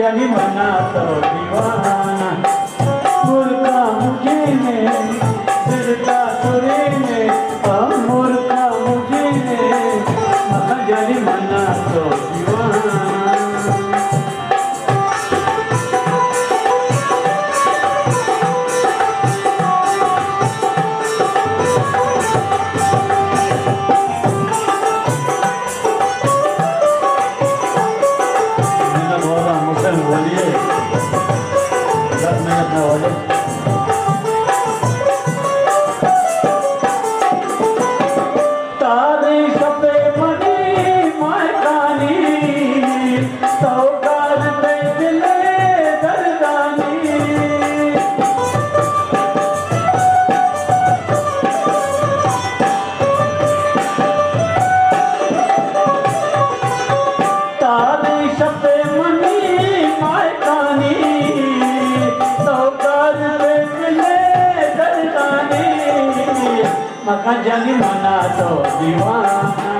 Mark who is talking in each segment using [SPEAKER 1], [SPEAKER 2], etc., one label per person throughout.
[SPEAKER 1] जानी मना तो दीवाना मुर्गा मुझे ने सिरका सुरे ने मुर्गा मुझे ने मखा जानी मना तो दीवाना बोलिए 10 मिनट में हो जाए। तारे सपे मनी मायकानी सौगार पे दिले दरदानी तारे सपे मनी मखा जानी मना तो दीवाना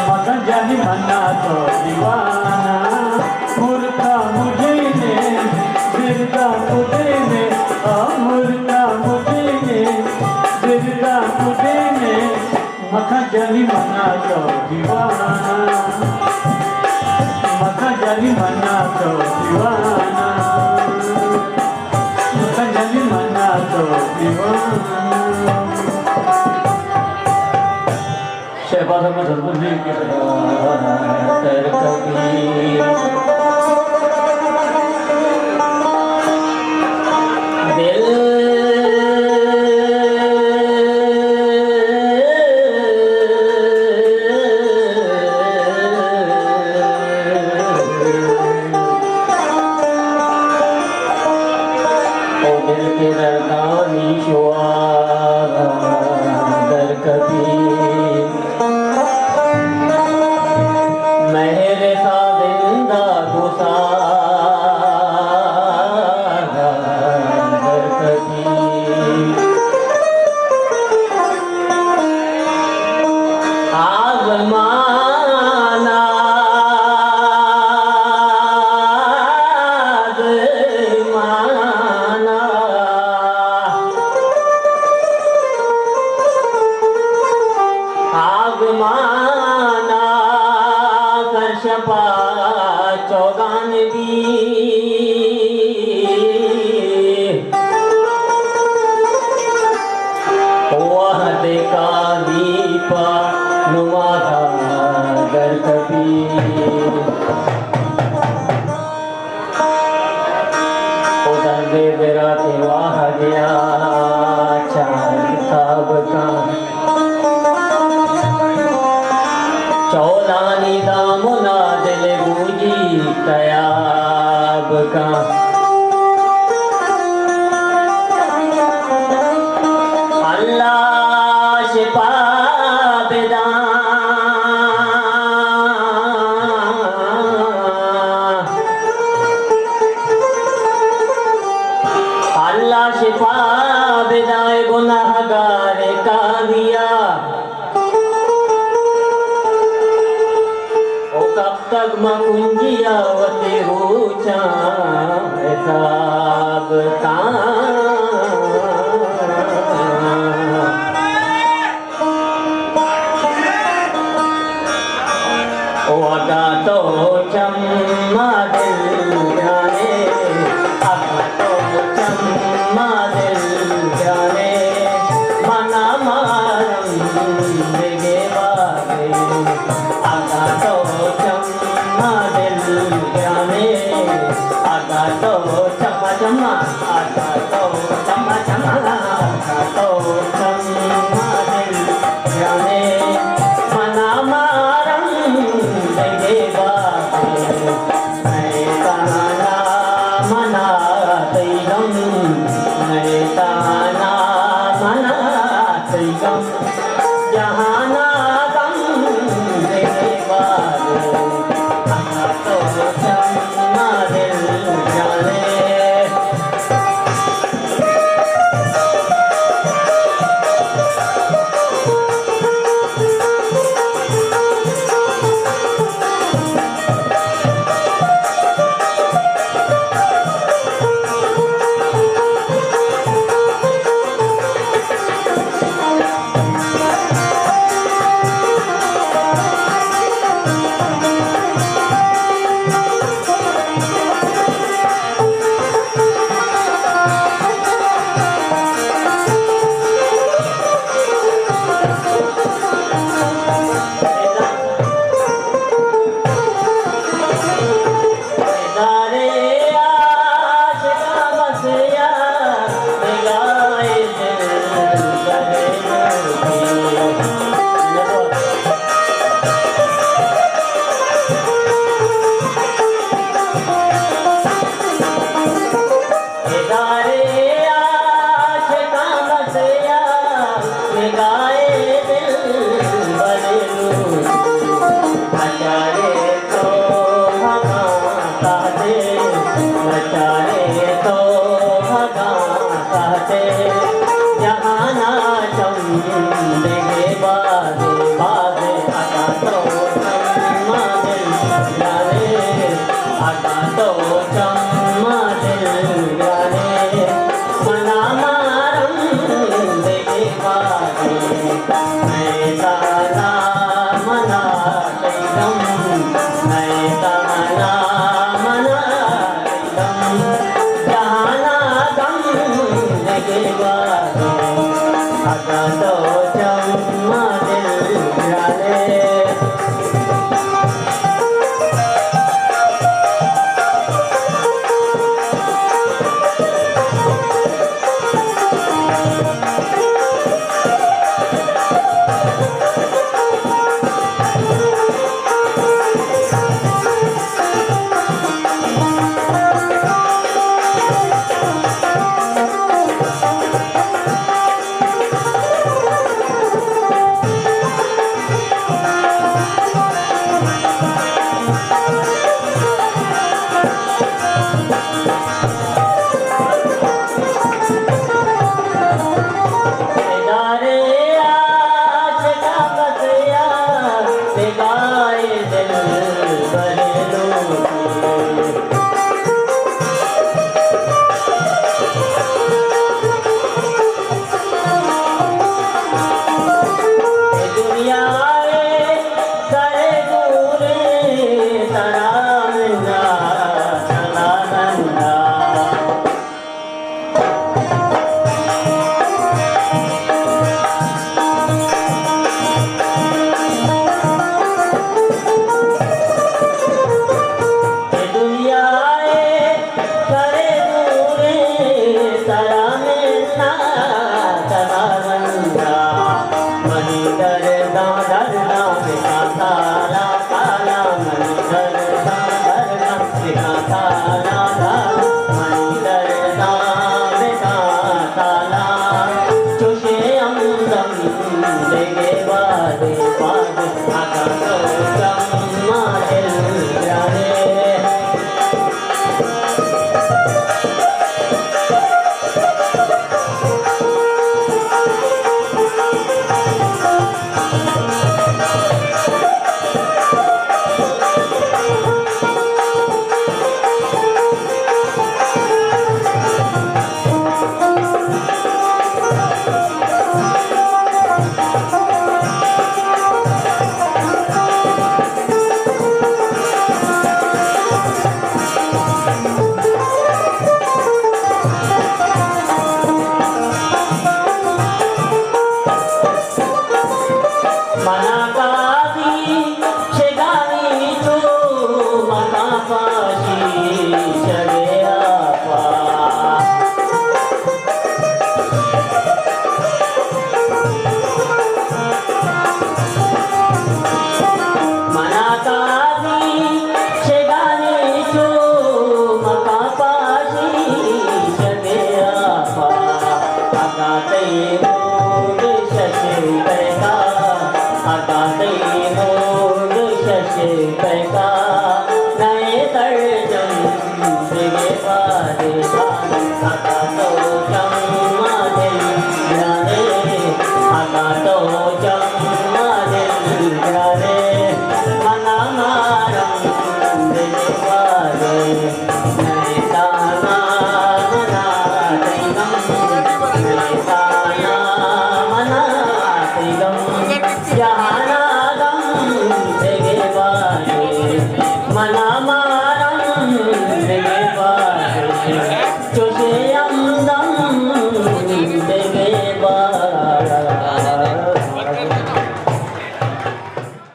[SPEAKER 1] मखा जानी मना तो दीवाना मुर्गा मुझे ने जिरगा मुझे ने मुर्गा मुझे ने जिरगा मुझे ने मखा जानी मना तो दीवाना मखा जानी मना तो दीवाना मखा जानी मना तो दीवाना शहबाज अहमद हसबुल्ली के तर कबीर दिल ओ दिल के दरदानी शुआ दर कबीर मेरे साबिंदा गुसार कभी आजमाना आगमाना शपा चौगान भी वह देखा दीपा नुमारा दर कभी उधर दे बेरा के वाह गया चार किताब का चौलानी दामुना दिल बूजी तयाब का अल्लाह शिफा बेदा अल्लाह शिफा बेदाए गुनाहगार का दिया कब तक मकुंजिया वते रोचा हिसाब का ओ अगा तो चम्मा दिल जाने अगा तो चम्मा दिल जाने मना मारम देगे बागे अगा तो आगा तो चम्मा चम्मा आगा तो चम्मा चम्मा आगा तो चम्मा दिल जाने मना मारम देगे बागे मैं ताना मना तैगम मैं ताना मना तैगम जहाना गम देगे बागे नचारे तो भगा कहते नचारे तो भगा कहते जहाँ नाचम देगे बाजे बाजे आका तो चम्मा दिल जाने आका तो चम्मा दिल जाने मना मारम देगे बाजे मैं ताला मना कैदम मैं ताला मना कैदम जहाना दम देगे बाजे आका तो चम्मा दिल जाने
[SPEAKER 2] नए तर्जम देगे बारे